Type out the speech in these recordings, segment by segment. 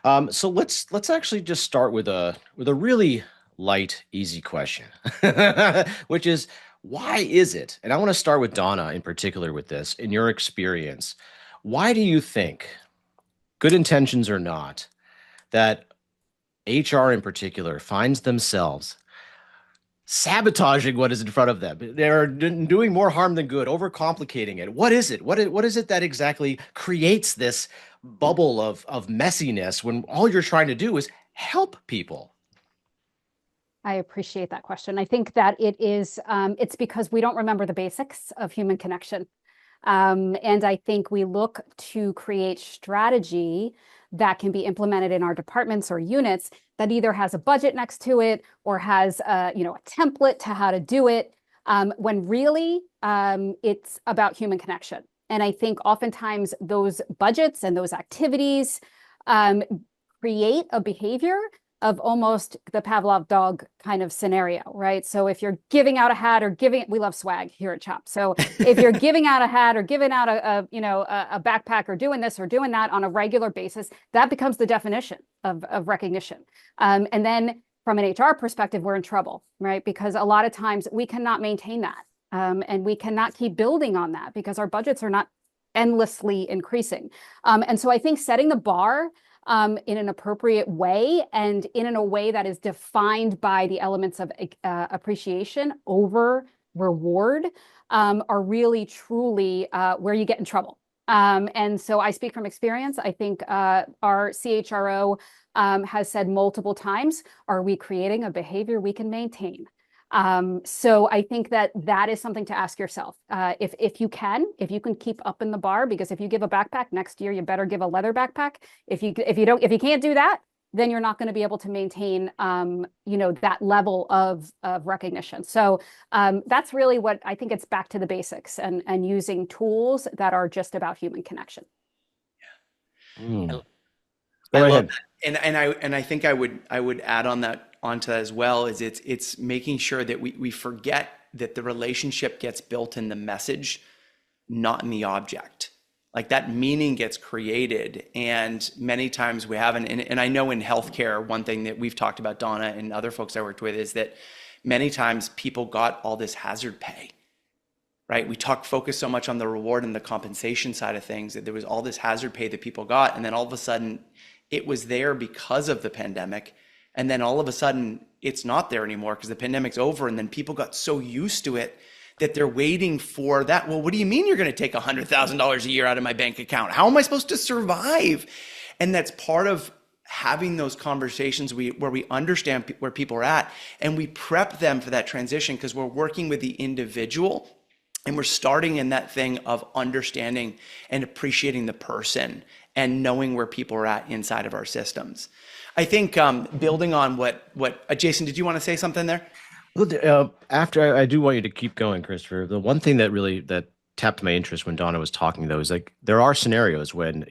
So let's actually just start with a really light, easy question, which is why is it? And I want to start with Donna in particular with this. In your experience, why do you think, good intentions or not, that HR in particular finds themselves sabotaging what is in front of them? They're doing more harm than good, overcomplicating it. What is it? What is it that exactly creates this bubble of messiness when all you're trying to do is help people? I appreciate that question. I think that it's because we don't remember the basics of human connection. And I think we look to create strategy that can be implemented in our departments or units that either has a budget next to it or has a template to how to do it, when really it's about human connection. And I think oftentimes those budgets and those activities create a behavior of almost the Pavlov dog kind of scenario, right? So if you're giving out a hat or we love swag here at CHOP. So if you're giving out a hat or giving out a backpack or doing this or doing that on a regular basis, that becomes the definition of recognition. And then from an HR perspective, we're in trouble, right? Because a lot of times we cannot maintain that. And we cannot keep building on that because our budgets are not endlessly increasing. And so I think setting the bar in an appropriate way and in a way that is defined by the elements of appreciation over reward are really truly where you get in trouble. And so I speak from experience. I think our CHRO has said multiple times, are we creating a behavior we can maintain? So I think that is something to ask yourself. If you can keep up in the bar, because if you give a backpack next year, you better give a leather backpack. If you can't do that, then you're not going to be able to maintain, that level of recognition. So that's really what I think. It's back to the basics and using tools that are just about human connection. Mm. I Go love ahead. that. And I think I would add onto that as well, is it's making sure that we forget that the relationship gets built in the message, not in the object. Like that meaning gets created. And many times we haven't, and I know in healthcare, one thing that we've talked about, Donna and other folks I worked with, is that many times people got all this hazard pay, right? We focus so much on the reward and the compensation side of things that there was all this hazard pay that people got. And then all of a sudden it was there because of the pandemic. And then all of a sudden it's not there anymore because the pandemic's over. And then people got so used to it that they're waiting for that. Well, what do you mean you're going to take $100,000 a year out of my bank account? How am I supposed to survive? And that's part of having those conversations where we understand where people are at and we prep them for that transition, because we're working with the individual and we're starting in that thing of understanding and appreciating the person and knowing where people are at inside of our systems. I think building on what Jason, did you want to say something there? Well, after I do want you to keep going, Christopher. The one thing that tapped my interest when Donna was talking, though, is like there are scenarios when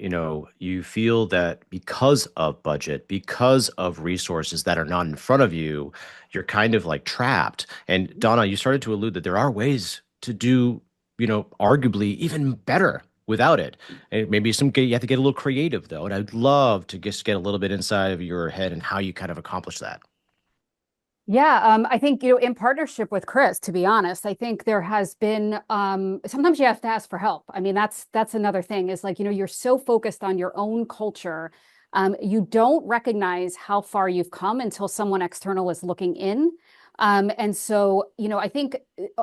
you feel that because of budget, because of resources that are not in front of you, you're kind of like trapped. And Donna, you started to allude that there are ways to do arguably even better without it. And maybe you have to get a little creative, though. And I'd love to just get a little bit inside of your head and how you kind of accomplish that. Yeah, I think, in partnership with Chris, to be honest, I think there has been, sometimes you have to ask for help. I mean, that's another thing is like, you're so focused on your own culture. You don't recognize how far you've come until someone external is looking in. And so, I think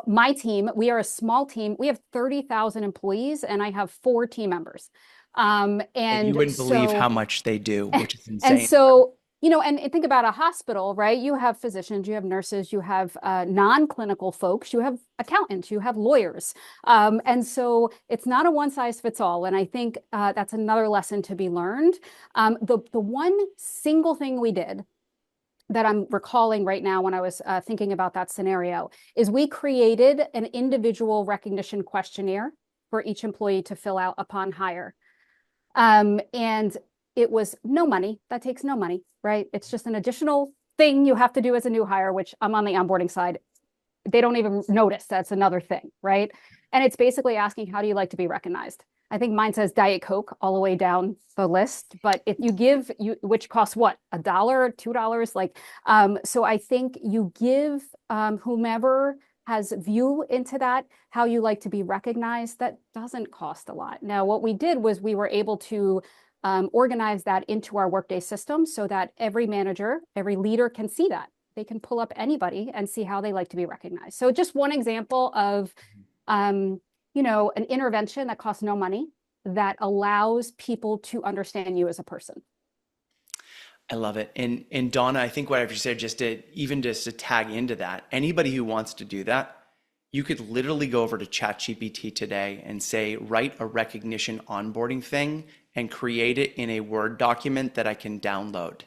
my team, we are a small team. We have 30,000 employees and I have 4 team members. And you wouldn't believe how much they do, which is And insane. so, and think about a hospital, right? You have physicians, you have nurses, you have non-clinical folks, you have accountants, you have lawyers. And so it's not a one size fits all. And I think that's another lesson to be learned. The one single thing we did that I'm recalling right now when I was thinking about that scenario is we created an individual recognition questionnaire for each employee to fill out upon hire. And it was no money. That takes no money, right? It's just an additional thing you have to do as a new hire, which I'm on the onboarding side. They don't even notice that's another thing, right? And it's basically asking, how do you like to be recognized? I think mine says Diet Coke all the way down the list, but if you give you, which costs what, $1, $2, like, so I think you give whomever has view into that, how you like to be recognized, that doesn't cost a lot. Now, what we did was we were able to organize that into our Workday system so that every manager, every leader can see that. They can pull up anybody and see how they like to be recognized. So just one example of, you know, an intervention that costs no money that allows people to understand you as a person. I love it. And Donna, I think what I've just said, just to tag into that, anybody who wants to do that, you could literally go over to ChatGPT today and say, write a recognition onboarding thing and create it in a Word document that I can download.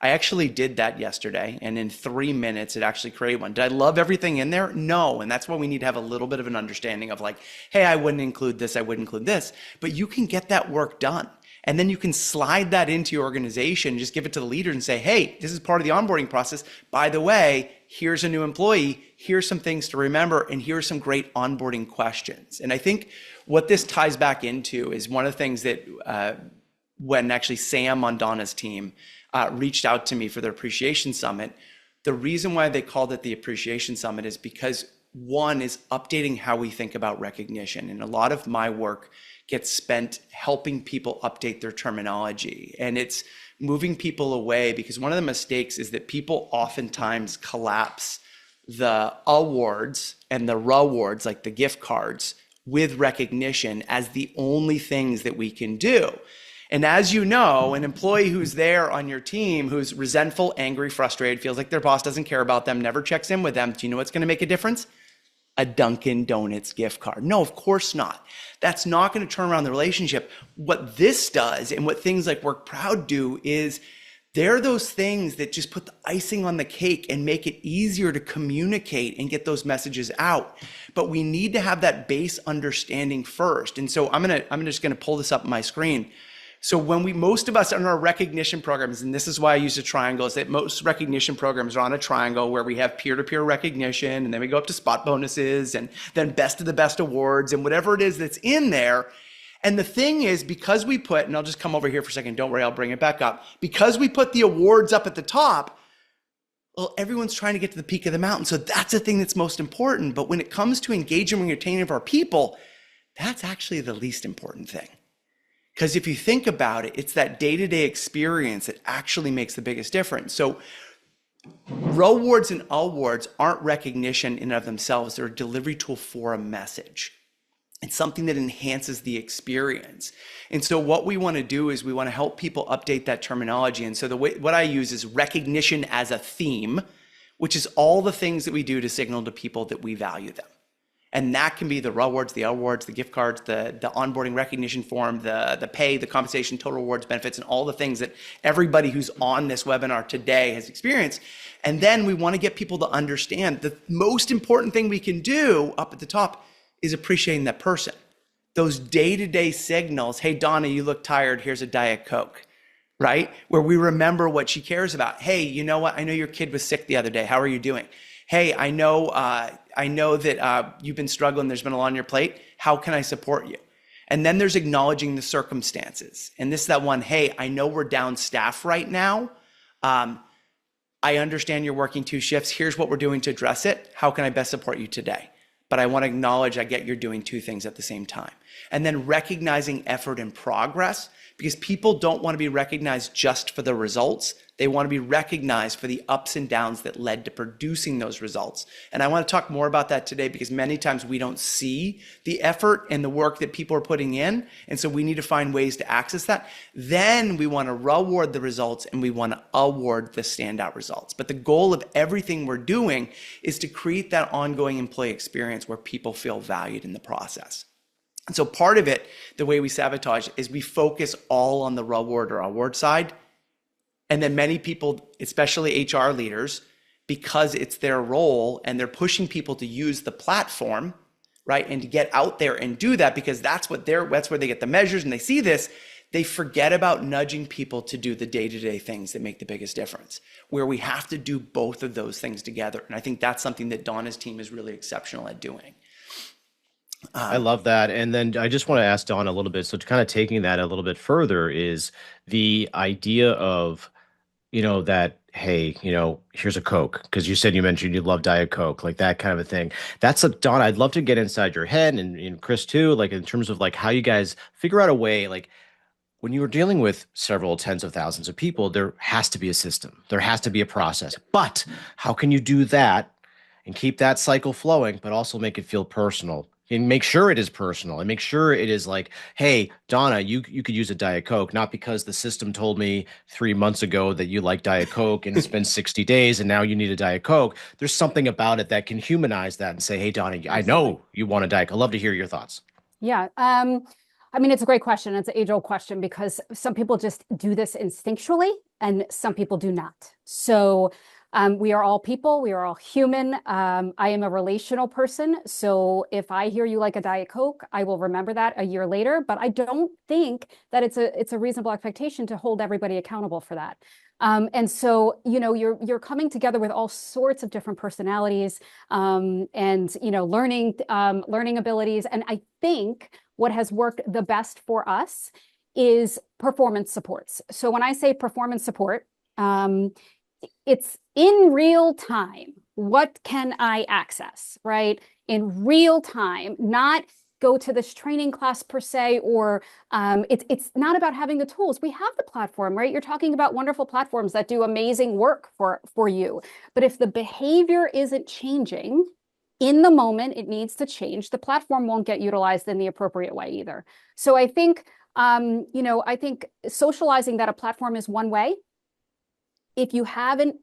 I actually did that yesterday, and in 3 minutes, it actually created one. Did I love everything in there? No, and that's why we need to have a little bit of an understanding of like, hey, I wouldn't include this, I wouldn't include this, but you can get that work done. And then you can slide that into your organization, just give it to the leader and say, hey, this is part of the onboarding process. By the way, here's a new employee, here's some things to remember, and here's some great onboarding questions. And I think what this ties back into is one of the things that when actually Sam on Donna's team reached out to me for their appreciation summit, the reason why they called it the appreciation summit is because one is updating how we think about recognition. And a lot of my work gets spent helping people update their terminology. And it's moving people away, because one of the mistakes is that people oftentimes collapse the awards and the rewards, like the gift cards, with recognition as the only things that we can do. And as you know, an employee who's there on your team, who's resentful, angry, frustrated, feels like their boss doesn't care about them, never checks in with them, do you know what's going to make a difference? A Dunkin' Donuts gift card. No, of course not. That's not going to turn around the relationship. What this does, and what things like WorkProud do, is they're those things that just put the icing on the cake and make it easier to communicate and get those messages out. But we need to have that base understanding first. And so I'm just gonna pull this up on my screen. So when most of us on our recognition programs, and this is why I use a triangle, is that most recognition programs are on a triangle where we have peer-to-peer recognition, and then we go up to spot bonuses, and then best of the best awards, and whatever it is that's in there. And the thing is, because we put, and I'll just come over here for a second, don't worry, I'll bring it back up. Because we put the awards up at the top, well, everyone's trying to get to the peak of the mountain. So that's the thing that's most important. But when it comes to engaging and retaining of our people, that's actually the least important thing. Because if you think about it, it's that day-to-day experience that actually makes the biggest difference. So rewards and awards aren't recognition in and of themselves. They're a delivery tool for a message. It's something that enhances the experience. And so what we want to do is we want to help people update that terminology. And so what I use is recognition as a theme, which is all the things that we do to signal to people that we value them. And that can be the rewards, the awards, the gift cards, the onboarding recognition form, the pay, the compensation, total rewards, benefits, and all the things that everybody who's on this webinar today has experienced. And then we want to get people to understand the most important thing we can do up at the top is appreciating that person. Those day-to-day signals, hey, Donna, you look tired, here's a Diet Coke, right? Where we remember what she cares about. Hey, you know what? I know your kid was sick the other day. How are you doing? Hey, I know that you've been struggling. There's been a lot on your plate. How can I support you? And then there's acknowledging the circumstances. And this is that one, hey, I know we're down staff right now. I understand you're working 2 shifts. Here's what we're doing to address it. How can I best support you today? But I want to acknowledge I get you're doing 2 things at the same time. And then recognizing effort and progress, because people don't want to be recognized just for the results. They want to be recognized for the ups and downs that led to producing those results. And I want to talk more about that today, because many times we don't see the effort and the work that people are putting in. And so we need to find ways to access that. Then we want to reward the results, and we want to award the standout results. But the goal of everything we're doing is to create that ongoing employee experience where people feel valued in the process. And so part of it, the way we sabotage, is we focus all on the reward or award side. And then many people, especially HR leaders, because it's their role and they're pushing people to use the platform, right? And to get out there and do that, because that's where they get the measures and they see this, they forget about nudging people to do the day-to-day things that make the biggest difference, where we have to do both of those things together. And I think that's something that Donna's team is really exceptional at doing. I love that. And then I just want to ask Dawn a little bit. So, kind of taking that a little bit further is the idea of, that, hey, here's a Coke, because you mentioned you love Diet Coke, like that kind of a thing. That's a Dawn, I'd love to get inside your head, and Chris too, like in terms of like how you guys figure out a way, like when you are dealing with several tens of thousands of people, there has to be a system, there has to be a process. But how can you do that and keep that cycle flowing, but also make it feel personal? And make sure it is personal, and make sure it is like, hey, Donna, you could use a Diet Coke, not because the system told me 3 months ago that you like Diet Coke and it's been 60 days and now you need a Diet Coke. There's something about it that can humanize that and say, hey, Donna, I know you want a Diet Coke. I'd love to hear your thoughts. Yeah. I mean, it's a great question. It's an age-old question because some people just do this instinctually and some people do not. So we are all people. We are all human. I am a relational person. So if I hear you like a Diet Coke, I will remember that a year later. But I don't think that it's a reasonable expectation to hold everybody accountable for that. And so, you're coming together with all sorts of different personalities, and, learning abilities. And I think what has worked the best for us is performance supports. So when I say performance support, it's in real time. What can I access, right? In real time, not go to this training class per se, or it's not about having the tools. We have the platform, right? You're talking about wonderful platforms that do amazing work for you. But if the behavior isn't changing in the moment, it needs to change. The platform won't get utilized in the appropriate way either. So I think, I think socializing that a platform is one way. If you haven't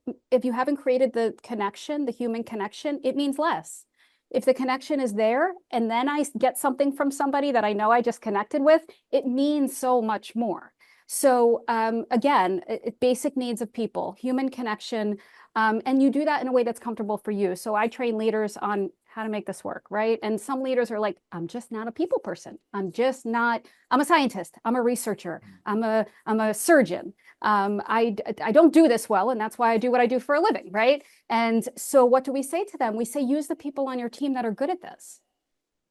created the connection, the human connection, it means less. If the connection is there and then I get something from somebody that I know I just connected with, it means so much more. So again, basic needs of people, human connection, and you do that in a way that's comfortable for you. So I train leaders on how to make this work, right? And some leaders are like, I'm just not a people person. I'm a scientist. I'm a researcher. I'm a surgeon. I don't do this well, and that's why I do what I do for a living, right? And so what do we say to them? We say, use the people on your team that are good at this.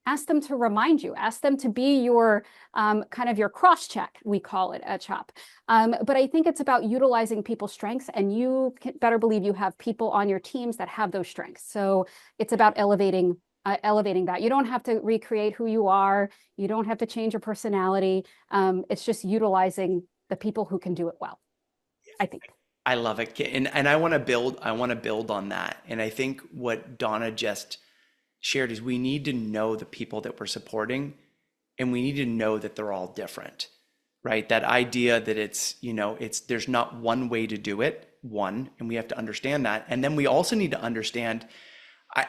Ask them to remind you, ask them to be your kind of your cross check, we call it at CHOP. But I think it's about utilizing people's strengths, and you better believe you have people on your teams that have those strengths. So it's about elevating that. You don't have to recreate who you are. You don't have to change your personality. It's just utilizing the people who can do it well, I think. I love it. And I want to build on that. And I think what Donna just shared is we need to know the people that we're supporting, and we need to know that they're all different, right? That idea that there's not one way to do it, and we have to understand that. And then we also need to understand,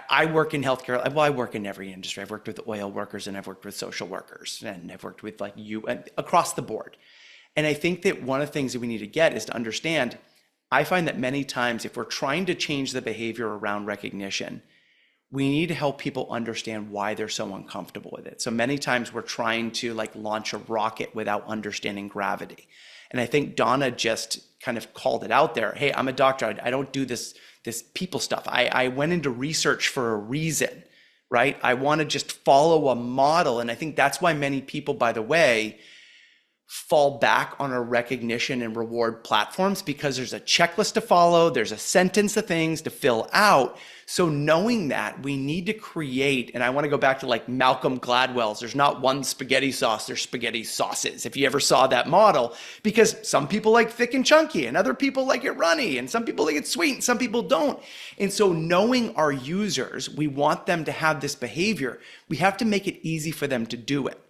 I work in healthcare. Well, I work in every industry. I've worked with oil workers, and I've worked with social workers, and I've worked with across the board. And I think that one of the things that we need to get is to understand, I find that many times if we're trying to change the behavior around recognition, we need to help people understand why they're so uncomfortable with it. So many times we're trying to launch a rocket without understanding gravity. And I think Donna just kind of called it out there. Hey, I'm a doctor. I don't do this people stuff. I went into research for a reason, right? I want to just follow a model. And I think that's why many people, by the way, fall back on our recognition and reward platforms, because there's a checklist to follow, there's a sentence of things to fill out. So knowing that, we need to create, and I want to go back to Malcolm Gladwell's, there's not one spaghetti sauce, there's spaghetti sauces, if you ever saw that model, because some people like thick and chunky, and other people like it runny, and some people like it sweet, and some people don't. And so knowing our users, we want them to have this behavior, we have to make it easy for them to do it.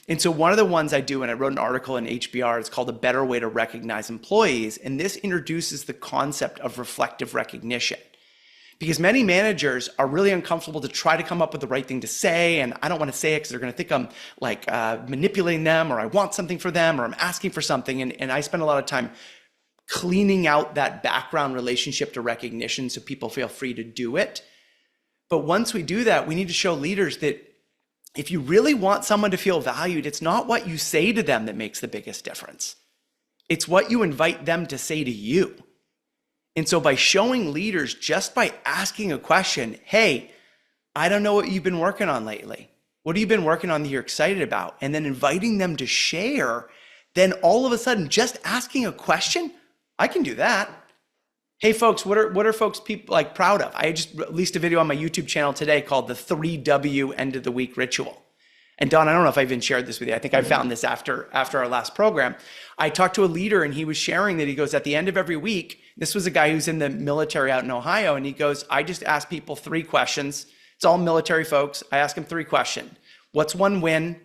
And so one of the ones I do, and I wrote an article in HBR, it's called A Better Way to Recognize Employees. And this introduces the concept of reflective recognition. Because many managers are really uncomfortable to try to come up with the right thing to say. And I don't want to say it because they're going to think I'm manipulating them, or I want something for them, or I'm asking for something. And I spend a lot of time cleaning out that background relationship to recognition so people feel free to do it. But once we do that, we need to show leaders that if you really want someone to feel valued, it's not what you say to them that makes the biggest difference. It's what you invite them to say to you. And so by showing leaders, just by asking a question, hey, I don't know what you've been working on lately. What have you been working on that you're excited about? And then inviting them to share. Then all of a sudden, just asking a question, I can do that. Hey folks, what are folks people like proud of? I just released a video on my YouTube channel today called the 3W End of the Week Ritual. And Don, I don't know if I even shared this with you. I think I found this after our last program. I talked to a leader and he was sharing that he goes, at the end of every week, this was a guy who's in the military out in Ohio, and he goes, I just ask people 3 questions. It's all military folks. I ask them 3 questions. What's one win?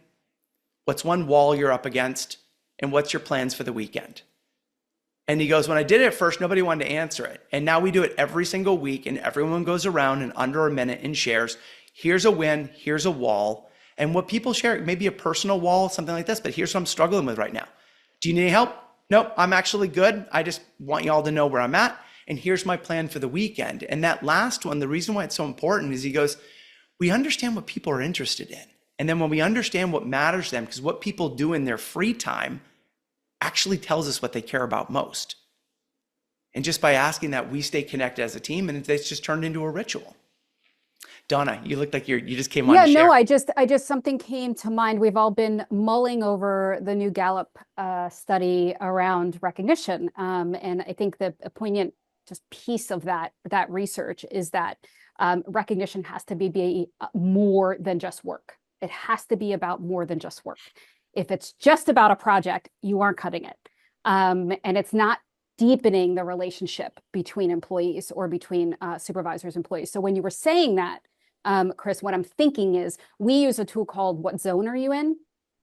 What's one wall you're up against? And what's your plans for the weekend? And he goes, when I did it at first, nobody wanted to answer it. And now we do it every single week, and everyone goes around in under a minute and shares, here's a win, here's a wall. And what people share, maybe a personal wall, something like this, but here's what I'm struggling with right now. Do you need any help? Nope, I'm actually good. I just want you all to know where I'm at. And here's my plan for the weekend. And that last one, the reason why it's so important is he goes, we understand what people are interested in. And then when we understand what matters to them, because what people do in their free time actually tells us what they care about most. And just by asking that, we stay connected as a team, and it's just turned into a ritual. Donna, you look like you just came on to share. No, I just something came to mind. We've all been mulling over the new Gallup study around recognition, and I think the poignant just piece of that research is that recognition has to be more than just work. It has to be about more than just work. If it's just about a project, you aren't cutting it, and it's not deepening the relationship between employees or between supervisors and employees. So when you were saying that, Chris, what I'm thinking is we use a tool called What Zone Are You In?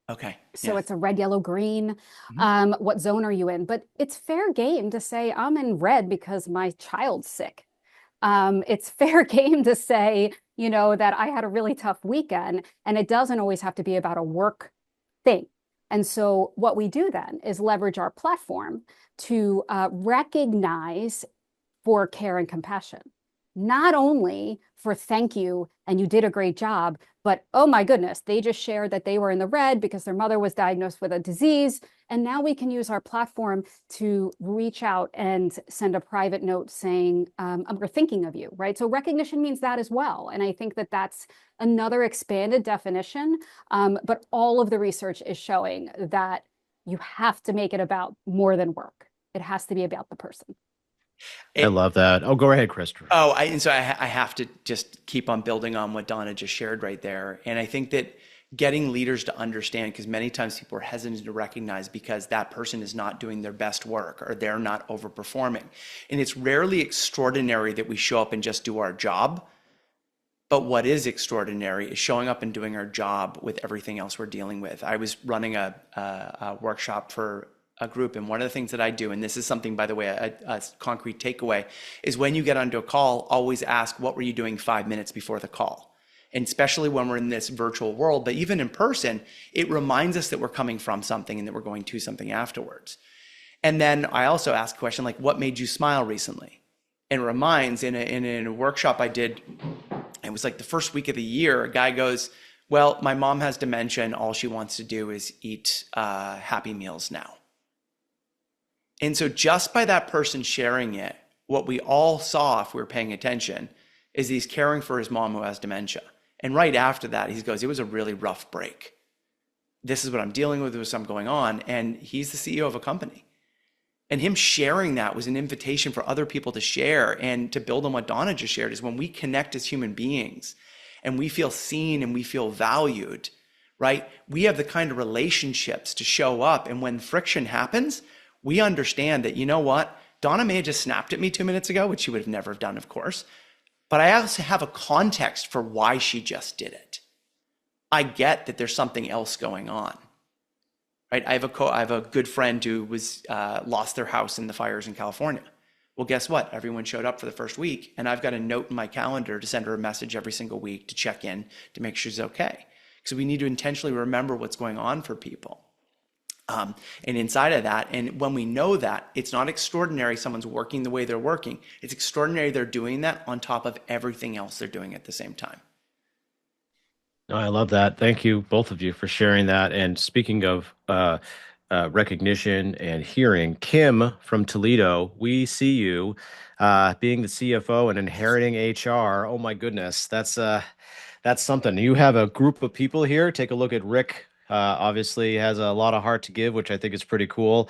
Okay. So it's a red, yellow, green. What zone are you in? But it's fair game to say I'm in red because my child's sick. It's fair game to say, that I had a really tough weekend, and it doesn't always have to be about a work thing. And so what we do then is leverage our platform to recognize for care and compassion, not only for thank you and you did a great job, but oh my goodness, they just shared that they were in the red because their mother was diagnosed with a disease. And now we can use our platform to reach out and send a private note saying, we're thinking of you, right? So recognition means that as well. And I think that that's another expanded definition. But all of the research is showing that you have to make it about more than work. It has to be about the person. I love that. Oh, go ahead, Christopher. And so I have to just keep on building on what Donna just shared right there. And I think that getting leaders to understand, because many times people are hesitant to recognize because that person is not doing their best work or they're not overperforming. And it's rarely extraordinary that we show up and just do our job. But what is extraordinary is showing up and doing our job with everything else we're dealing with. I was running a workshop for a group, and one of the things that I do, and this is something, by the way, a concrete takeaway, is when you get onto a call, always ask, what were you doing 5 minutes before the call? And especially when we're in this virtual world, but even in person, it reminds us that we're coming from something and that we're going to something afterwards. And then I also ask a question like, what made you smile recently? And it reminds, in a workshop I did, it was like the first week of the year, a guy goes, well, my mom has dementia and all she wants to do is eat Happy Meals now. And so just by that person sharing it, what we all saw, if we were paying attention, is he's caring for his mom who has dementia. And right after that, he goes, it was a really rough break. This is what I'm dealing with, what's going on. And he's the CEO of a company. And him sharing that was an invitation for other people to share. And to build on what Donna just shared is when we connect as human beings and we feel seen and we feel valued, right? We have the kind of relationships to show up. And when friction happens, we understand that, you know what? Donna may have just snapped at me 2 minutes ago, which she would have never have done, of course. But I also have a context for why she just did it. I get that there's something else going on, right? I have a good friend who was lost their house in the fires in California. Well, guess what? Everyone showed up for the first week, and I've got a note in my calendar to send her a message every single week to check in to make sure she's okay. Because we need to intentionally remember what's going on for people. And inside of that, and when we know that, it's not extraordinary someone's working the way they're working. It's extraordinary they're doing that on top of everything else they're doing at the same time. Oh, I love that. Thank you, both of you, for sharing that. And speaking of recognition and hearing, Kim from Toledo, we see you being the CFO and inheriting HR. Oh my goodness, That's something. You have a group of people here. Take a look at Rick. Obviously, has a lot of heart to give, which I think is pretty cool.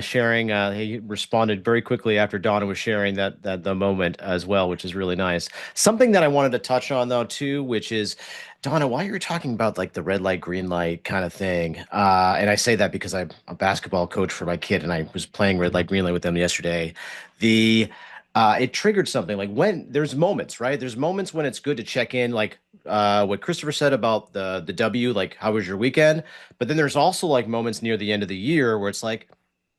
Sharing, he responded very quickly after Donna was sharing that the moment as well, which is really nice. Something that I wanted to touch on though too, which is Donna, while you were talking about like the red light, green light kind of thing, and I say that because I'm a basketball coach for my kid, and I was playing red light, green light with them yesterday. The it triggered something like when there's moments, right? There's moments when it's good to check in, like what Christopher said about the W, like how was your weekend? But then there's also like moments near the end of the year where it's like,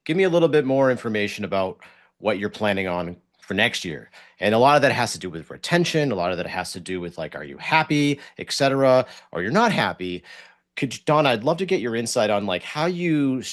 give me a little bit more information about what you're planning on for next year. And a lot of that has to do with retention. A lot of that has to do with like, are you happy, etc., or you're not happy. Donna, I'd love to get your insight on like how you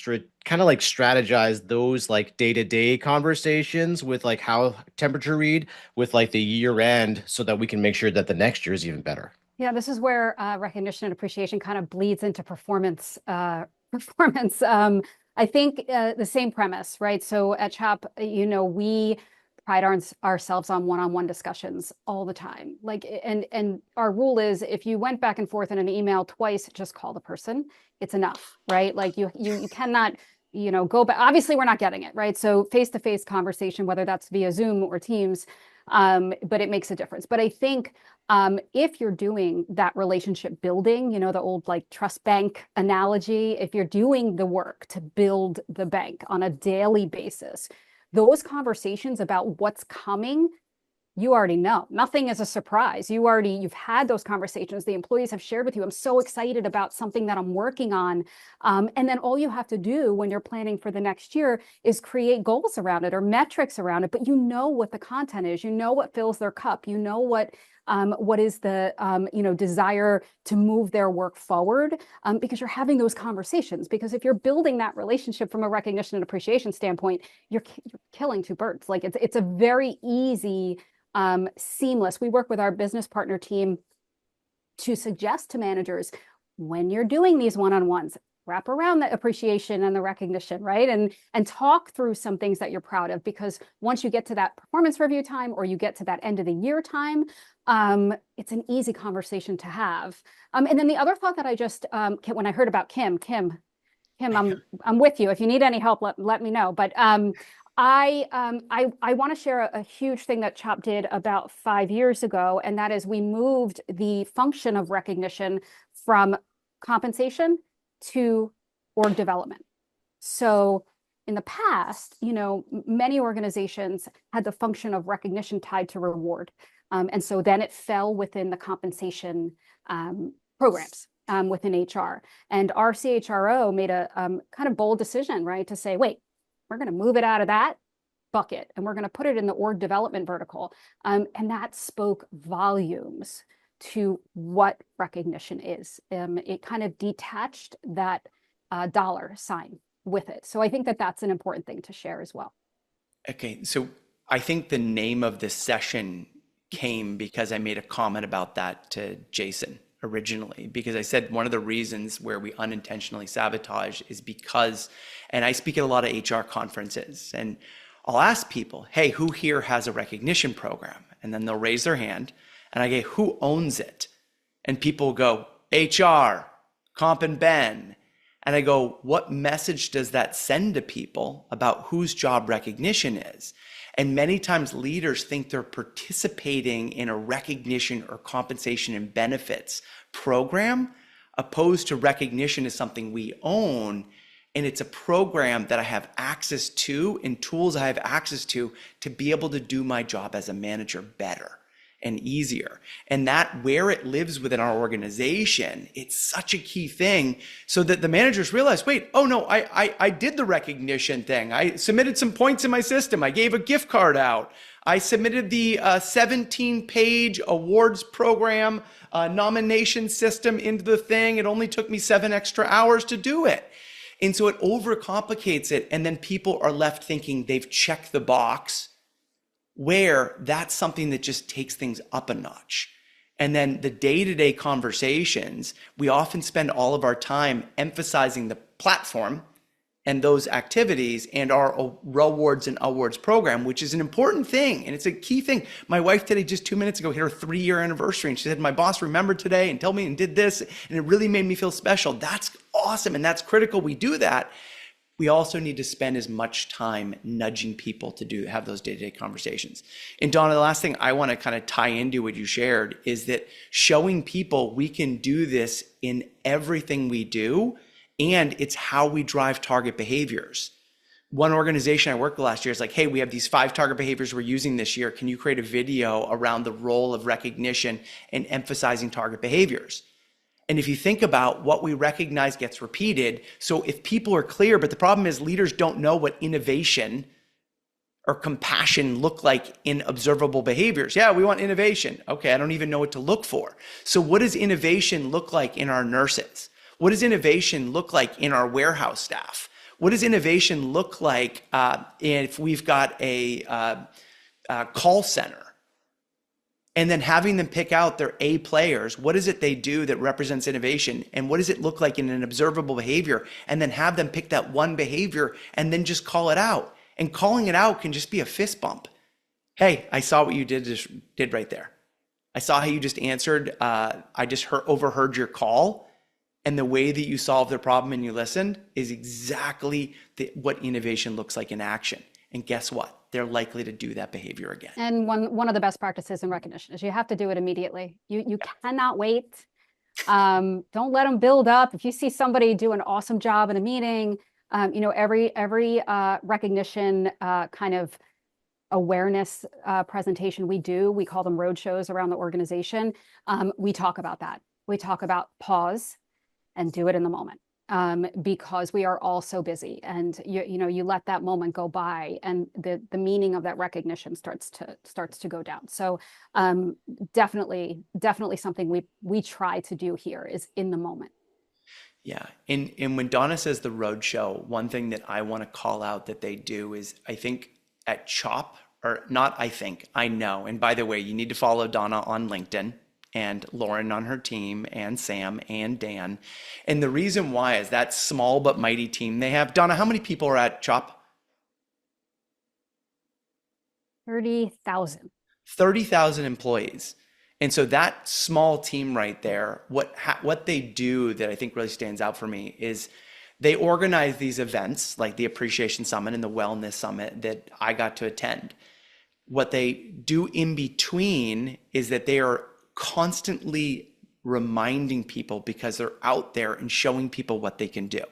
kind of like strategize those like day-to-day conversations with like how temperature read with like the year end so that we can make sure that the next year is even better. Yeah, this is where recognition and appreciation kind of bleeds into performance. Performance. I think the same premise, right? So at CHOP, we pride ourselves on one-on-one discussions all the time. Like, and our rule is if you went back and forth in an email twice, just call the person. It's enough, right? Like you cannot, go back. Obviously, we're not getting it, right? So face-to-face conversation, whether that's via Zoom or Teams, but it makes a difference. But I think if you're doing that relationship building, the old like trust bank analogy, if you're doing the work to build the bank on a daily basis, those conversations about what's coming, you already know. Nothing is a surprise. You've had those conversations. The employees have shared with you, I'm so excited about something that I'm working on. And then all you have to do when you're planning for the next year is create goals around it or metrics around it. But you know what the content is, you know what fills their cup, you know what is the desire to move their work forward, because you're having those conversations. Because if you're building that relationship from a recognition and appreciation standpoint, you're killing two birds. Like it's a very easy, seamless. We work with our business partner team to suggest to managers when you're doing these one-on-ones, wrap around the appreciation and the recognition, right? And talk through some things that you're proud of, because once you get to that performance review time or you get to that end of the year time, it's an easy conversation to have. And then the other thought that I just, when I heard about Kim, I'm with you. If you need any help, let me know. But I want to share a huge thing that CHOP did about 5 years ago, and that is we moved the function of recognition from compensation to org development. So in the past, many organizations had the function of recognition tied to reward. And so then it fell within the compensation programs within HR. And our CHRO made a kind of bold decision, right, to say, wait, we're going to move it out of that bucket and we're going to put it in the org development vertical. And that spoke volumes to what recognition is. It kind of detached that dollar sign with it. So I think that that's an important thing to share as well. Okay, so I think the name of this session came because I made a comment about that to Jason originally, because I said one of the reasons where we unintentionally sabotage is because, and I speak at a lot of HR conferences, and I'll ask people, hey, who here has a recognition program? And then they'll raise their hand, and I go, who owns it? And people go, HR, Comp and Ben. And I go, what message does that send to people about whose job recognition is? And many times leaders think they're participating in a recognition or compensation and benefits program, opposed to recognition as something we own. And it's a program that I have access to and tools I have access to be able to do my job as a manager better and easier. And that where it lives within our organization, it's such a key thing so that the managers realize, wait, oh no, I did the recognition thing. I submitted some points in my system. I gave a gift card out. I submitted the 17-page awards program nomination system into the thing. It only took me 7 extra hours to do it. And so it overcomplicates it. And then people are left thinking they've checked the box, where that's something that just takes things up a notch. And then the day-to-day conversations, we often spend all of our time emphasizing the platform and those activities and our rewards and awards program, which is an important thing. And it's a key thing. My wife today, just 2 minutes ago, hit her 3-year anniversary. And she said, my boss remembered today and told me and did this. And it really made me feel special. That's awesome. And that's critical. We do that. We also need to spend as much time nudging people to have those day-to-day conversations. And Donna, the last thing I want to kind of tie into what you shared is that showing people we can do this in everything we do, and it's how we drive target behaviors. One organization I worked with last year is like, hey, we have these 5 target behaviors we're using this year. Can you create a video around the role of recognition and emphasizing target behaviors? And if you think about what we recognize gets repeated, so if people are clear, but the problem is leaders don't know what innovation or compassion look like in observable behaviors. Yeah, we want innovation. Okay, I don't even know what to look for. So what does innovation look like in our nurses? What does innovation look like in our warehouse staff? What does innovation look like if we've got a call center? And then having them pick out their A players. What is it they do that represents innovation? And what does it look like in an observable behavior? And then have them pick that one behavior and then just call it out. And calling it out can just be a fist bump. Hey, I saw what you did right there. I saw how you just answered. I just overheard your call. And the way that you solved the problem and you listened is exactly what innovation looks like in action. And guess what? They're likely to do that behavior again. And one of the best practices in recognition is you have to do it immediately. You cannot wait. Don't let them build up. If you see somebody do an awesome job in a meeting, every recognition kind of awareness presentation we call them road shows around the organization. We talk about that. We talk about pause and do it in the moment. Because we are all so busy, and you let that moment go by, and the meaning of that recognition starts to go down. So definitely something we try to do here is in the moment. Yeah, and when Donna says the roadshow, one thing that I want to call out that they do is, I think at CHOP, or not, I know. And by the way, you need to follow Donna on LinkedIn, and Lauren on her team, and Sam and Dan. And the reason why is that small but mighty team they have. Donna, how many people are at CHOP? 30,000. 30,000 employees. And so that small team right there, what they do that I think really stands out for me is they organize these events like the Appreciation Summit and the Wellness Summit that I got to attend. What they do in between is that they are constantly reminding people, because they're out there and showing people what they can do,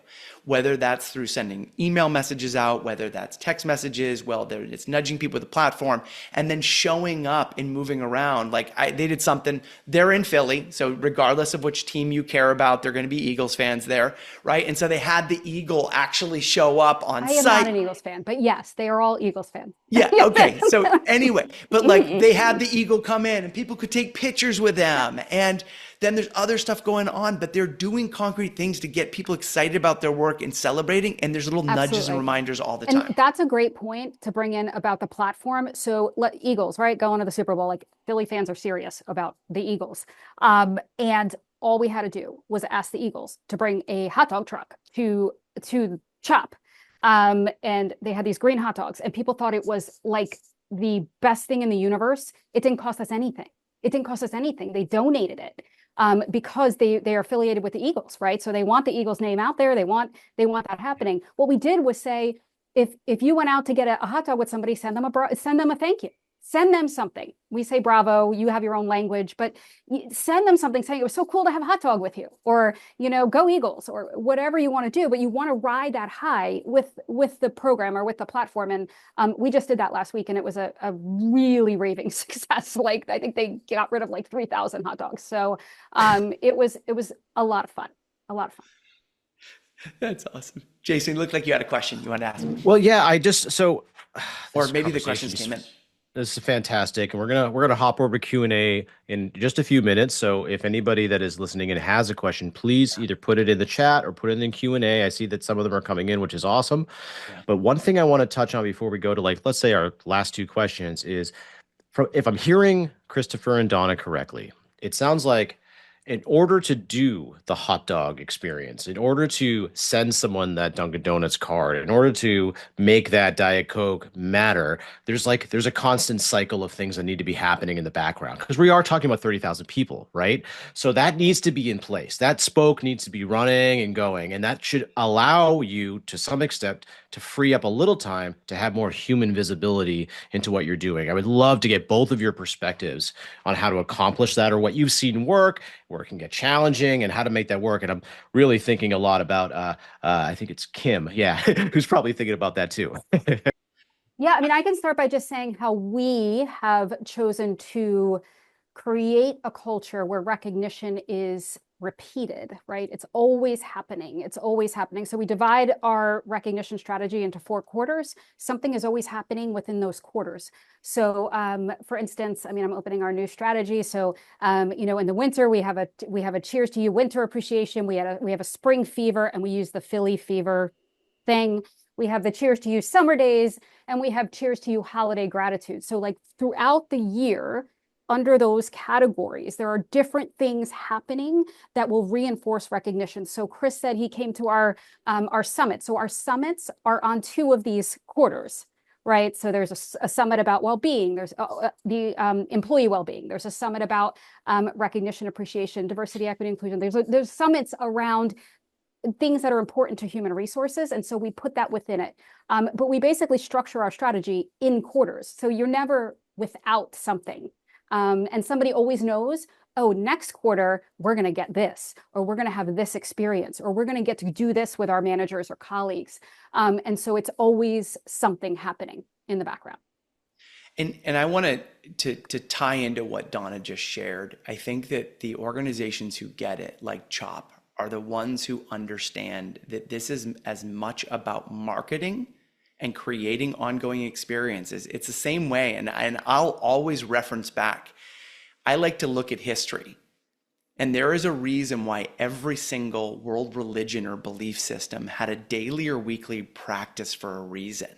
whether that's through sending email messages out, whether that's text messages, whether it's nudging people with the platform, and then showing up and moving around. Like they did something, they're in Philly, so regardless of which team you care about, they're going to be Eagles fans there, right? And so they had the Eagle actually show up on site. I am not an Eagles fan, but yes, they are all Eagles fans. Yeah, okay. So anyway, but like they had the Eagle come in and people could take pictures with them, and then there's other stuff going on, but they're doing concrete things to get people excited about their work and celebrating. And there's little nudges and reminders all the time. And that's a great point to bring in about the platform. So Eagles, right? Going to the Super Bowl, like Philly fans are serious about the Eagles. And all we had to do was ask the Eagles to bring a hot dog truck to CHOP. And they had these green hot dogs, and people thought it was like the best thing in the universe. It didn't cost us anything. They donated it. Because they are affiliated with the Eagles, right? So they want the Eagles name out there. They want that happening. What we did was say, if you went out to get a hot dog with somebody, send them a thank you. Send them something. We say bravo, you have your own language, but send them something saying it was so cool to have a hot dog with you, or, go Eagles, or whatever you want to do, but you want to ride that high with the program or with the platform. And we just did that last week, and it was a really raving success. Like, I think they got rid of like 3,000 hot dogs. So it was a lot of fun. That's awesome. Jason, it looked like you had a question you wanted to ask me. Well, yeah, or maybe the questions came in. This is fantastic, and we're gonna hop over to Q&A in just a few minutes. So if anybody that is listening and has a question, please either put it in the chat or put it in Q&A. I see that some of them are coming in, which is awesome. Yeah. But one thing I want to touch on before we go to, like, let's say our last 2 questions is, if I'm hearing Christopher and Donna correctly, it sounds like in order to do the hot dog experience, in order to send someone that Dunkin' Donuts card, in order to make that Diet Coke matter, there's a constant cycle of things that need to be happening in the background because we are talking about 30,000 people, right? So that needs to be in place. That spoke needs to be running and going, and that should allow you to some extent to free up a little time to have more human visibility into what you're doing. I would love to get both of your perspectives on how to accomplish that or what you've seen work, where it can get challenging, and how to make that work. And I'm really thinking a lot about, I think it's Kim, yeah, who's probably thinking about that too. Yeah, I mean, I can start by just saying how we have chosen to create a culture where recognition is repeated, right? It's always happening. It's always happening. So we divide our recognition strategy into 4 quarters. Something is always happening within those quarters. So, for instance, I mean, I'm opening our new strategy. So, in the winter we have a Cheers to You winter appreciation. We have a spring fever, and we use the Philly fever thing. We have the Cheers to You summer days, and we have Cheers to You holiday gratitude. So, like throughout the year, under those categories, there are different things happening that will reinforce recognition. So Chris said he came to our summit. So our summits are on 2 of these quarters, right? So there's a summit about well-being. There's the employee well-being. There's a summit about recognition, appreciation, diversity, equity, inclusion. There's summits around things that are important to human resources. And so we put that within it. But we basically structure our strategy in quarters. So you're never without something. And somebody always knows, oh, next quarter, we're going to get this, or we're going to have this experience, or we're going to get to do this with our managers or colleagues. And so it's always something happening in the background. And I want to tie into what Donna just shared. I think that the organizations who get it, like CHOP, are the ones who understand that this is as much about marketing and creating ongoing experiences. It's the same way, and I'll always reference back. I like to look at history, and there is a reason why every single world religion or belief system had a daily or weekly practice for a reason.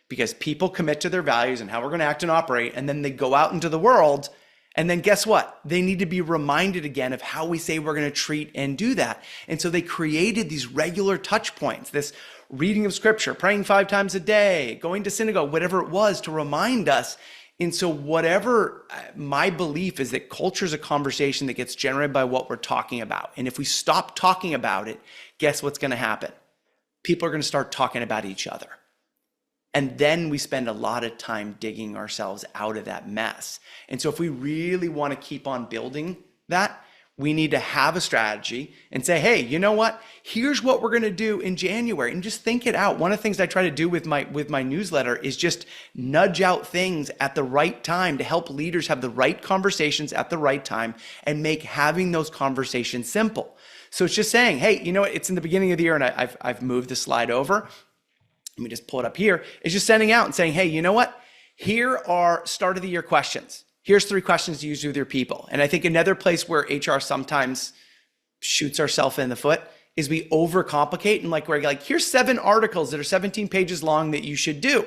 Because people commit to their values and how we're going to act and operate, and then they go out into the world, and then guess what? They need to be reminded again of how we say we're going to treat and do that. And so they created these regular touch points, this reading of scripture, praying 5 times a day, going to synagogue, whatever it was, to remind us. And so whatever, my belief is that culture is a conversation that gets generated by what we're talking about. And if we stop talking about it, guess what's going to happen? People are going to start talking about each other. And then we spend a lot of time digging ourselves out of that mess. And so if we really want to keep on building that, we need to have a strategy and say, hey, you know what? Here's what we're going to do in January, and just think it out. One of the things I try to do with my newsletter is just nudge out things at the right time to help leaders have the right conversations at the right time and make having those conversations simple. So it's just saying, hey, you know what? It's in the beginning of the year, and I've moved the slide over. Let me just pull it up here. It's just sending out and saying, hey, you know what? Here are start of the year questions. Here's 3 questions to use with your people. And I think another place where HR sometimes shoots ourselves in the foot is we overcomplicate, and we're like, here's 7 articles that are 17 pages long that you should do.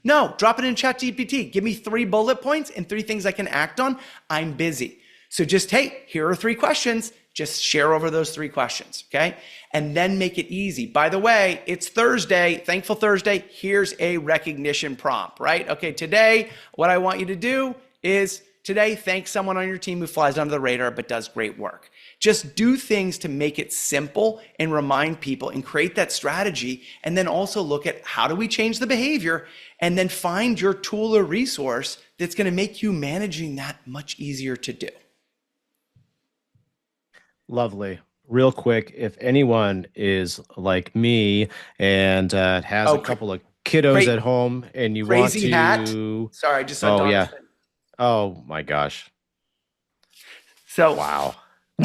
No, drop it in ChatGPT. Give me 3 bullet points and 3 things I can act on. I'm busy. So just, hey, here are 3 questions. Just share over those 3 questions, okay? And then make it easy. By the way, it's Thursday, Thankful Thursday. Here's a recognition prompt, right? Okay, today, what I want you to do is today, thank someone on your team who flies under the radar but does great work. Just do things to make it simple and remind people and create that strategy. And then also look at how do we change the behavior, and then find your tool or resource that's going to make you managing that much easier to do. Lovely. Real quick, if anyone is like me and has a couple of kiddos at home and you want Crazy to... hat. Sorry, I just saw Donna. Yeah. Oh my gosh. So wow.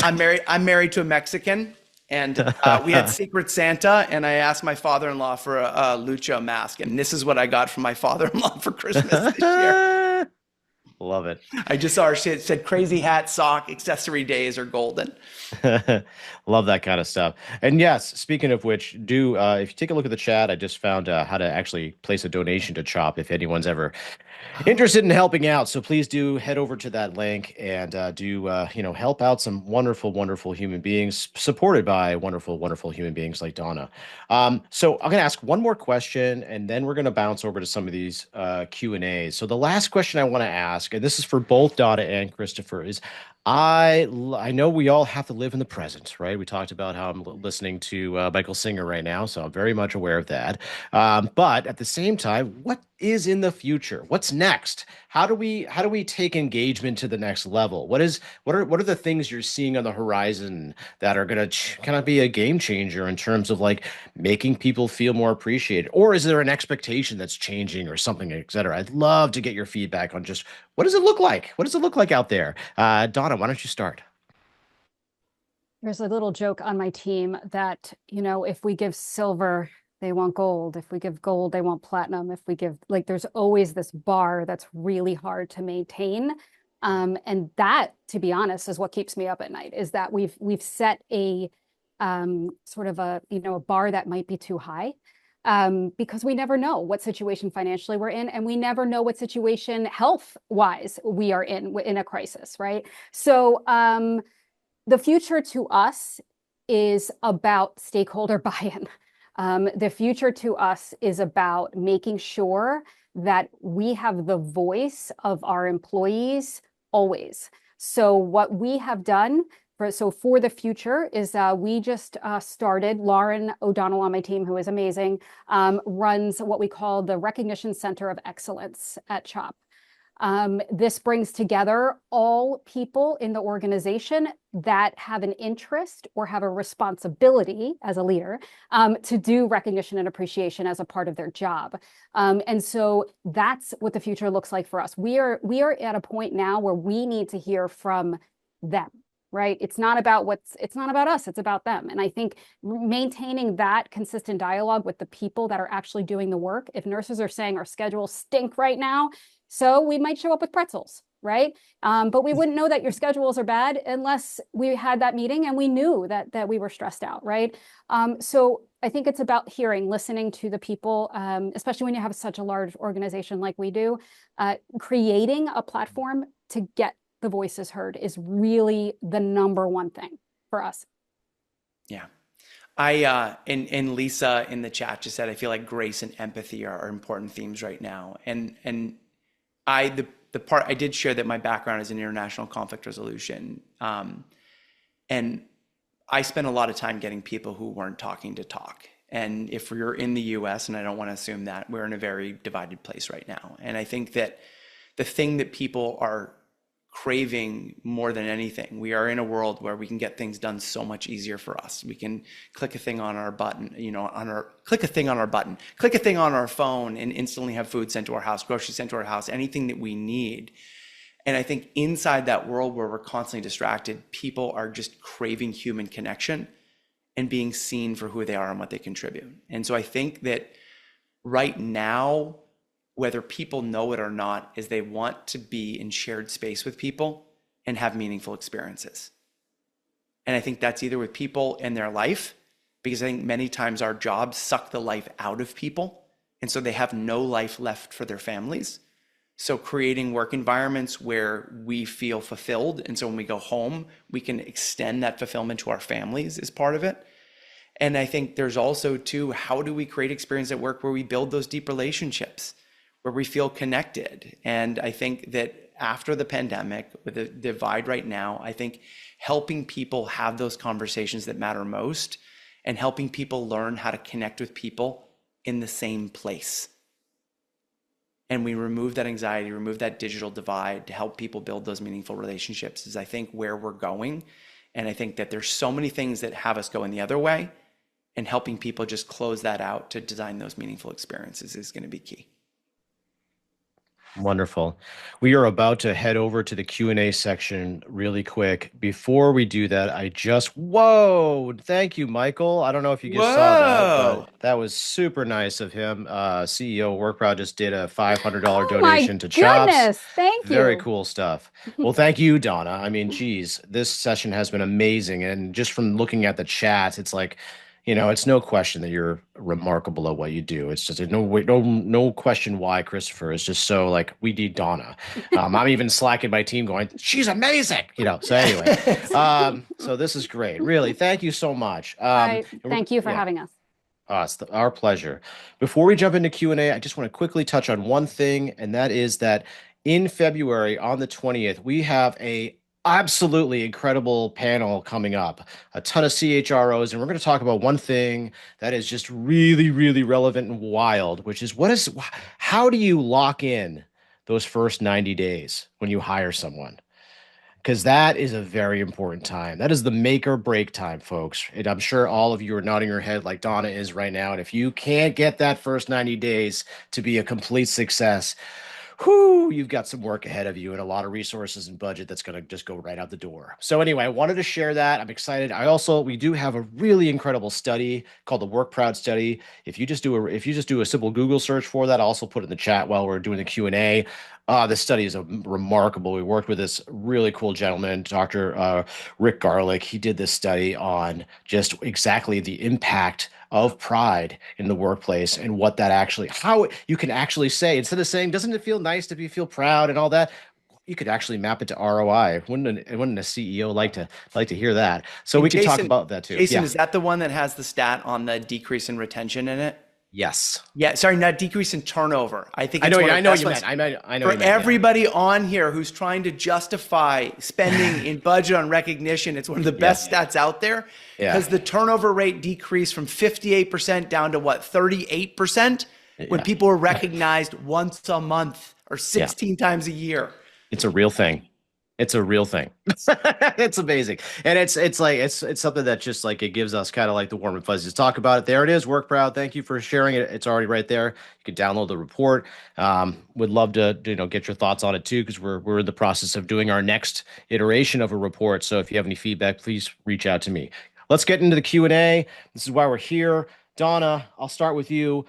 I'm married to a Mexican, and we had Secret Santa, and I asked my father-in-law for a lucha mask, and this is what I got from my father-in-law for Christmas this year. Love it. I just saw her. It said crazy hat, sock, accessory days are golden. Love that kind of stuff. And yes, speaking of which, if you take a look at the chat, I just found how to actually place a donation to CHOP if anyone's ever interested in helping out, so please do head over to that link and help out some wonderful, wonderful human beings supported by wonderful, wonderful human beings like Donna. So I'm going to ask one more question, and then we're going to bounce over to some of these Q&As. So the last question I want to ask, and this is for both Donna and Christopher, is I know we all have to live in the present, right? We talked about how I'm listening to Michael Singer right now, so I'm very much aware of that. But at the same time, what is in the future? What's next? How do we take engagement to the next level? What are the things you're seeing on the horizon that are going to kind of be a game changer in terms of like making people feel more appreciated? Or is there an expectation that's changing or something, et cetera? I'd love to get your feedback on just what does it look like? What does it look like out there? Donna, why don't you start? There's a little joke on my team that, if we give silver, they want gold. If we give gold, they want platinum. If we give, like, there's always this bar that's really hard to maintain. And that, to be honest, is what keeps me up at night, is that we've set a sort of a bar that might be too high. Because we never know what situation financially we're in, and we never know what situation health wise we are in a crisis, right? So the future to us is about stakeholder buy-in. The future to us is about making sure that we have the voice of our employees always. So what we have done for the future is we just started. Lauren O'Donnell on my team, who is amazing, runs what we call the Recognition Center of Excellence at CHOP. This brings together all people in the organization that have an interest or have a responsibility as a leader to do recognition and appreciation as a part of their job. And so that's what the future looks like for us. We are at a point now where we need to hear from them. Right? It's not about us, it's about them. And I think maintaining that consistent dialogue with the people that are actually doing the work. If nurses are saying our schedules stink right now, so we might show up with pretzels, right? But we wouldn't know that your schedules are bad unless we had that meeting and we knew that we were stressed out, right? So I think it's about listening to the people, especially when you have such a large organization like we do. Creating a platform to get the voices heard is really the number one thing for us. Yeah. And Lisa in the chat just said, I feel like grace and empathy are important themes right now. And the part I did share that my background is in international conflict resolution. And I spent a lot of time getting people who weren't talking to talk. And if you're in the US, and I don't want to assume that, we're in a very divided place right now. And I think that the thing that people are craving more than anything, we are in a world where we can get things done so much easier for us. We can click a thing on our button, click a thing on our phone and instantly have food sent to our house, groceries sent to our house, anything that we need. And I think inside that world where we're constantly distracted, people are just craving human connection and being seen for who they are and what they contribute. And so I think that right now, whether people know it or not, is they want to be in shared space with people and have meaningful experiences. And I think that's either with people in their life, because I think many times our jobs suck the life out of people, and so they have no life left for their families. So creating work environments where we feel fulfilled, and so when we go home, we can extend that fulfillment to our families is part of it. And I think there's also too, how do we create experience at work where we build those deep relationships, where we feel connected? And I think that after the pandemic, with the divide right now, I think helping people have those conversations that matter most and helping people learn how to connect with people in the same place. And we remove that anxiety, remove that digital divide to help people build those meaningful relationships is, I think, where we're going. And I think that there's so many things that have us going the other way, and helping people just close that out to design those meaningful experiences is going to be key. Wonderful. We are about to head over to the Q&A section really quick. Before we do that, whoa, thank you, Michael. I don't know if you just saw that, but that was super nice of him. CEO of WorkProud just did a $500 donation to CHOPS. Thank you. Very cool stuff. Well, thank you, Donna. I mean, geez, this session has been amazing. And just from looking at the chat, it's like, It's no question that you're remarkable at what you do. It's just no question why, Christopher. It's just so like we need Donna. I'm even slacking my team going, she's amazing. So anyway, so this is great. Really, thank you so much. Thank you for Yeah. having us. It's our pleasure. Before we jump into Q&A, I just want to quickly touch on one thing, and that is that in February on the 20th, we have a absolutely incredible panel coming up, a ton of CHROs, and we're going to talk about one thing that is just really, really relevant and wild, which is how do you lock in those first 90 days when you hire someone? Because that is a very important time. That is the make or break time, folks. And I'm sure all of you are nodding your head like Donna is right now. And if you can't get that first 90 days to be a complete success, you've got some work ahead of you and a lot of resources and budget that's going to just go right out the door. So anyway, I wanted to share that. I'm excited. We do have a really incredible study called the WorkProud study. If you just do a simple Google search for that, I'll also put it in the chat while we're doing the Q&A. This study is remarkable. We worked with this really cool gentleman, Dr. Rick Garlick. He did this study on just exactly the impact of pride in the workplace and how you can actually say, instead of saying, doesn't it feel nice to feel proud and all that, you could actually map it to ROI. Wouldn't a CEO like to hear that? So we can talk about that too. Jason, Yeah. is that the one that has the stat on the decrease in retention in it? Yes. Yeah, sorry, not decrease in turnover. I think I it's know one of I the know best you ones. meant. I know For you meant, yeah. everybody on here who's trying to justify spending in budget on recognition, it's one of the best stats out there, because the turnover rate decreased from 58% down to 38% when people were recognized once a month or 16 times a year. It's a real thing. It's a real thing. It's amazing. And it's something that just like it gives us kind of like the warm and fuzzies to talk about it. There it is. WorkProud. Thank you for sharing it. It's already right there. You can download the report. Would love to get your thoughts on it too, because we're in the process of doing our next iteration of a report. So if you have any feedback, please reach out to me. Let's get into the Q&A. This is why we're here. Donna, I'll start with you.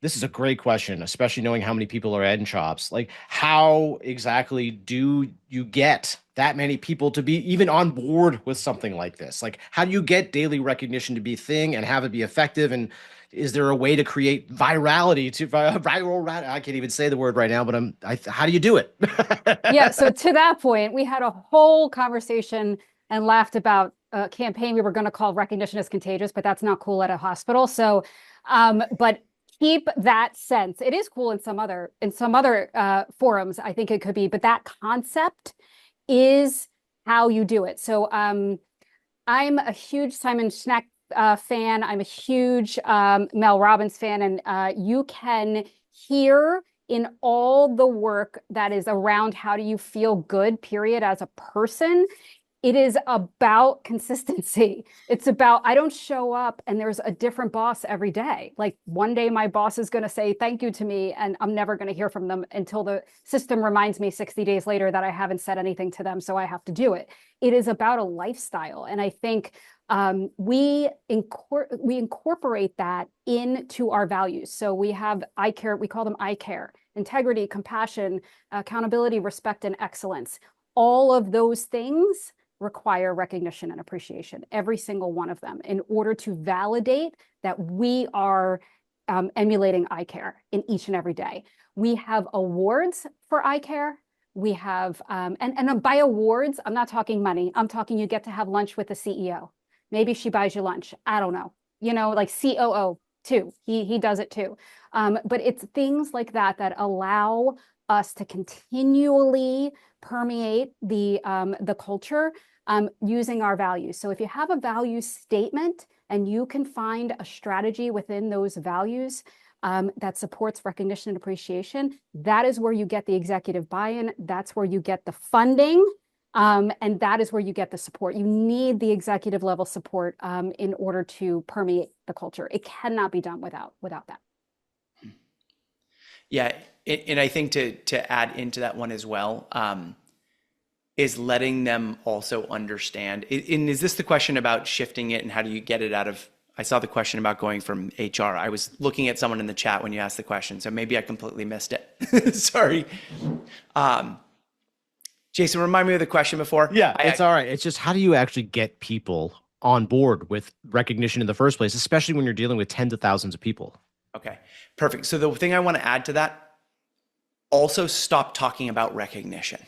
This is a great question, especially knowing how many people are in shops. Like, how exactly do you get that many people to be even on board with something like this? Like, how do you get daily recognition to be a thing and have it be effective? And is there a way to create virality I can't even say the word right now, but how do you do it? Yeah. So to that point, we had a whole conversation and laughed about a campaign we were going to call Recognition is Contagious, but that's not cool at a hospital. So, but keep that sense. It is cool in some other forums. I think it could be, but that concept is how you do it. So I'm a huge Simon Sinek fan. I'm a huge Mel Robbins fan, and you can hear in all the work that is around how do you feel good, period, as a person. It is about consistency. It's about, I don't show up and there's a different boss every day. Like one day my boss is going to say thank you to me and I'm never going to hear from them until the system reminds me 60 days later that I haven't said anything to them. So I have to do it. It is about a lifestyle. And I think we incorporate that into our values. So we have I care, we call them I care, integrity, compassion, accountability, respect, and excellence. All of those things require recognition and appreciation, every single one of them, in order to validate that we are emulating I care in each and every day. We have awards for I care. We have, and by awards, I'm not talking money. I'm talking you get to have lunch with the CEO. Maybe she buys you lunch. I don't know. Like COO too. He does it too. But it's things like that that allow us to continually permeate the culture using our values. So if you have a value statement and you can find a strategy within those values that supports recognition and appreciation, that is where you get the executive buy-in. That's where you get the funding. And that is where you get the support. You need the executive level support in order to permeate the culture. It cannot be done without that. Yeah, and I think to add into that one as well, is letting them also understand. And is this the question about shifting it and how do you get it out of, I saw the question about going from HR. I was looking at someone in the chat when you asked the question, so maybe I completely missed it. Sorry. Jason, remind me of the question before. Yeah, it's all right. It's just, how do you actually get people on board with recognition in the first place, especially when you're dealing with tens of thousands of people. Okay, perfect. So the thing I want to add to that, also stop talking about recognition.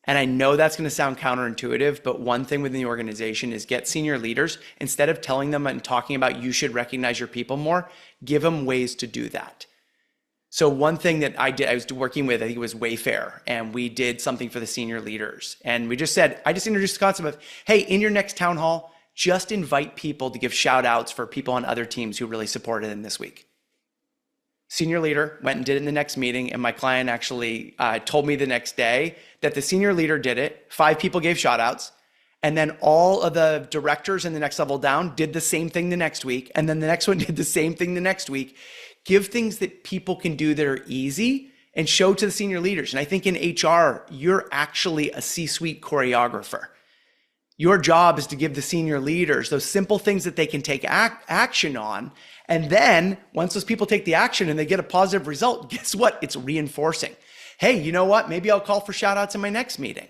And I know that's going to sound counterintuitive, but one thing within the organization is get senior leaders, instead of telling them and talking about you should recognize your people more, give them ways to do that. So one thing that I did, I was working with, I think it was Wayfair, and we did something for the senior leaders. And we just said, I just introduced the concept of, hey, in your next town hall, just invite people to give shout outs for people on other teams who really supported them this week. Senior leader went and did it in the next meeting, and my client actually told me the next day that the senior leader did it. 5 people gave shout outs, and then all of the directors in the next level down did the same thing the next week, and then the next one did the same thing the next week. Give things that people can do that are easy and show to the senior leaders. And I think in HR, you're actually a C-suite choreographer. Your job is to give the senior leaders those simple things that they can take action on. And then once those people take the action and they get a positive result, guess what? It's reinforcing. Hey, you know what? Maybe I'll call for shout outs in my next meeting.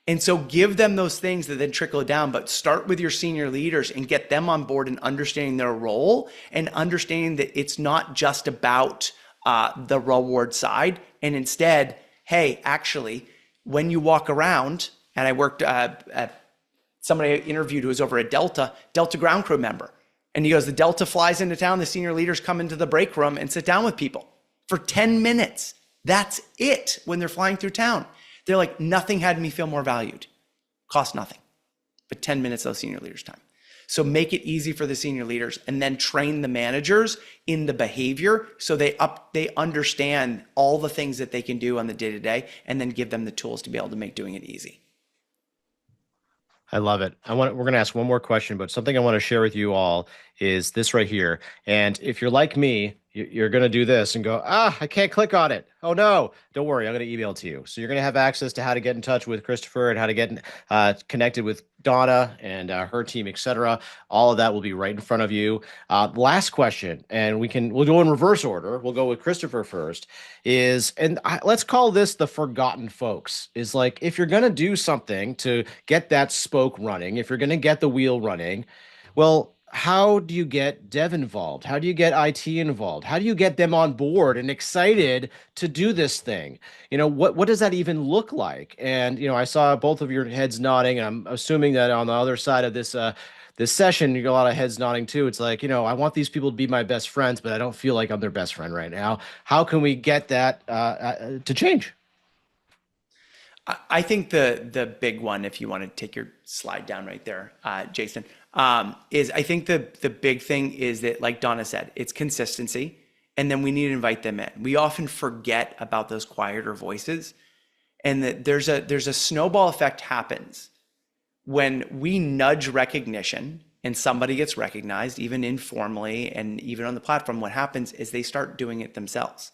And so give them those things that then trickle down, but start with your senior leaders and get them on board and understanding their role and understanding that it's not just about the reward side. And instead, hey, actually, when you walk around, and I worked at somebody I interviewed who was over at Delta ground crew member. And he goes, the Delta flies into town, the senior leaders come into the break room and sit down with people for 10 minutes. That's it when they're flying through town. They're like, nothing had me feel more valued. Cost nothing, but 10 minutes of senior leaders' time. So make it easy for the senior leaders and then train the managers in the behavior so they understand all the things that they can do on the day-to-day, and then give them the tools to be able to make doing it easy. I love it. We're going to ask one more question, but something I want to share with you all is this right here. And if you're like me, you're going to do this and go, I can't click on it. Oh no, don't worry. I'm going to email it to you. So you're going to have access to how to get in touch with Christopher and how to get connected with Donna and her team, etc. All of that will be right in front of you. Last question, and we'll go in reverse order. We'll go with Christopher first. Let's call this the forgotten folks. Is like, if you're going to do something to get that spoke running, if you're going to get the wheel running, well, how do you get dev involved? How do you get IT involved? How do you get them on board and excited to do this thing? What does that even look like? And, I saw both of your heads nodding, and I'm assuming that on the other side of this session, you got a lot of heads nodding too. It's like, I want these people to be my best friends, but I don't feel like I'm their best friend right now. How can we get that to change? I think the big one, if you want to take your slide down right there, Jason, is I think the big thing is that, like Donna said, it's consistency, and then we need to invite them in. We often forget about those quieter voices, and that there's a snowball effect happens when we nudge recognition and somebody gets recognized, even informally and even on the platform. What happens is they start doing it themselves.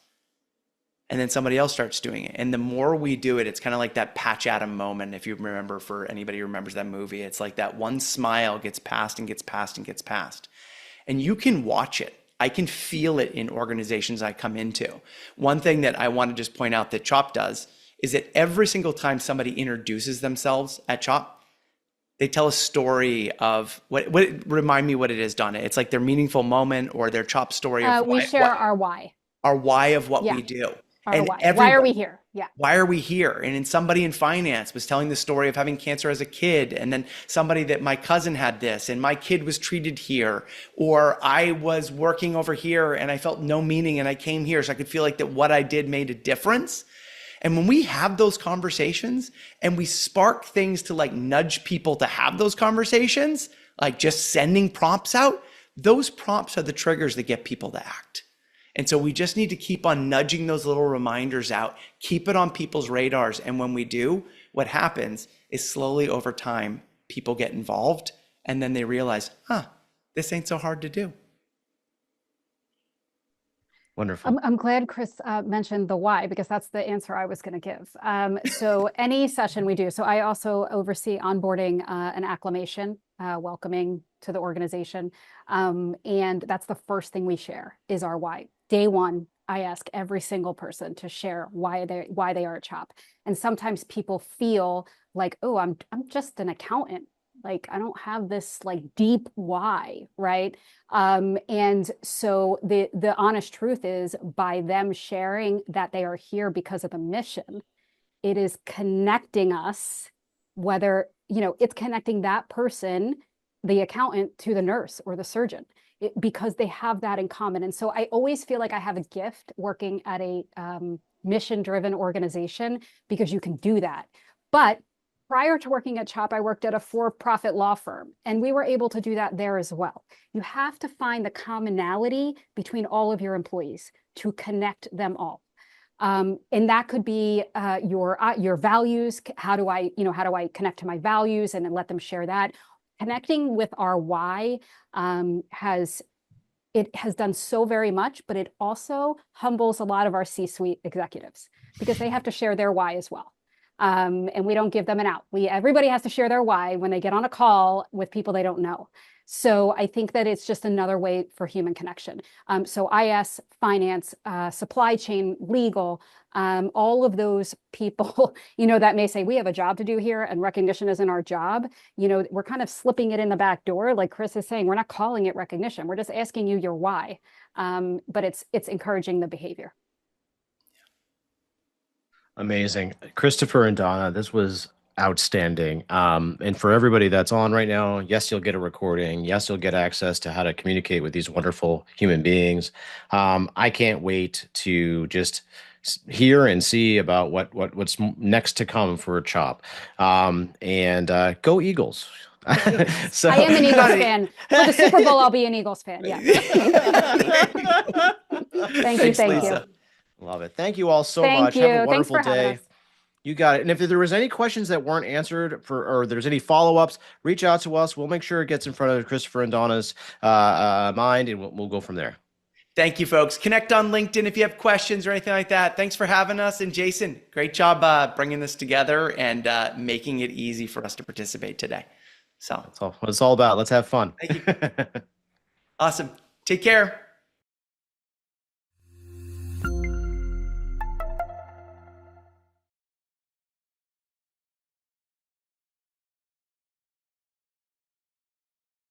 And then somebody else starts doing it. And the more we do it, it's kind of like that Patch Adam moment. If you remember, for anybody who remembers that movie, it's like that one smile gets passed and gets passed and gets passed. And you can watch it. I can feel it in organizations I come into. One thing that I want to just point out that CHOP does is that every single time somebody introduces themselves at CHOP, they tell a story of remind me what it is, Donna. It's like their meaningful moment or their CHOP story. We share our why. Our why of what we do. And why are we here? Yeah. Why are we here? And then somebody in finance was telling the story of having cancer as a kid. And then somebody that my cousin had this and my kid was treated here. Or I was working over here and I felt no meaning and I came here so I could feel like that what I did made a difference. And when we have those conversations and we spark things to like nudge people to have those conversations, like just sending prompts out, those prompts are the triggers that get people to act. And so we just need to keep on nudging those little reminders out, keep it on people's radars. And when we do, what happens is slowly over time, people get involved and then they realize, this ain't so hard to do. Wonderful. I'm glad Chris mentioned the why, because that's the answer I was going to give. So any session we do, so I also oversee onboarding and acclimation, welcoming to the organization. And that's the first thing we share is our why. Day one, I ask every single person to share why they are at CHOP. And sometimes people feel like, oh, I'm just an accountant. Like, I don't have this like deep why, right? And so the honest truth is, by them sharing that they are here because of the mission, it is connecting us, whether, it's connecting that person, the accountant, to the nurse or the surgeon, because they have that in common. And so I always feel like I have a gift working at a mission-driven organization, because you can do that. But prior to working at CHOP, I worked at a for-profit law firm, and we were able to do that there as well. You have to find the commonality between all of your employees to connect them all. And that could be your values. How do I connect to my values and then let them share that? Connecting with our why has done so very much, but it also humbles a lot of our C-suite executives, because they have to share their why as well. And we don't give them an out. Everybody has to share their why when they get on a call with people they don't know. So I think that it's just another way for human connection. So IS, finance, supply chain, legal, all of those people, that may say, we have a job to do here and recognition isn't our job. We're kind of slipping it in the back door. Like Chris is saying, we're not calling it recognition. We're just asking you your why. But it's encouraging the behavior. Amazing. Christopher and Donna, this was outstanding. And for everybody that's on right now, yes, you'll get a recording. Yes, you'll get access to how to communicate with these wonderful human beings. I can't wait to just hear and see about what's next to come for CHOP. And go Eagles. So I am an Eagles fan. For the Super Bowl, I'll be an Eagles fan. Yeah. Thank you. Love it. Thank you all so Thank much. you. Have a Thanks wonderful for having day. us. You got it. And if there was any questions that weren't answered or there's any follow-ups, reach out to us. We'll make sure it gets in front of Christopher and Donna's mind, and we'll go from there. Thank you, folks. Connect on LinkedIn if you have questions or anything like that. Thanks for having us. And Jason, great job bringing this together and making it easy for us to participate today. So That's all what it's all about. Let's have fun. Thank you. Awesome. Take care.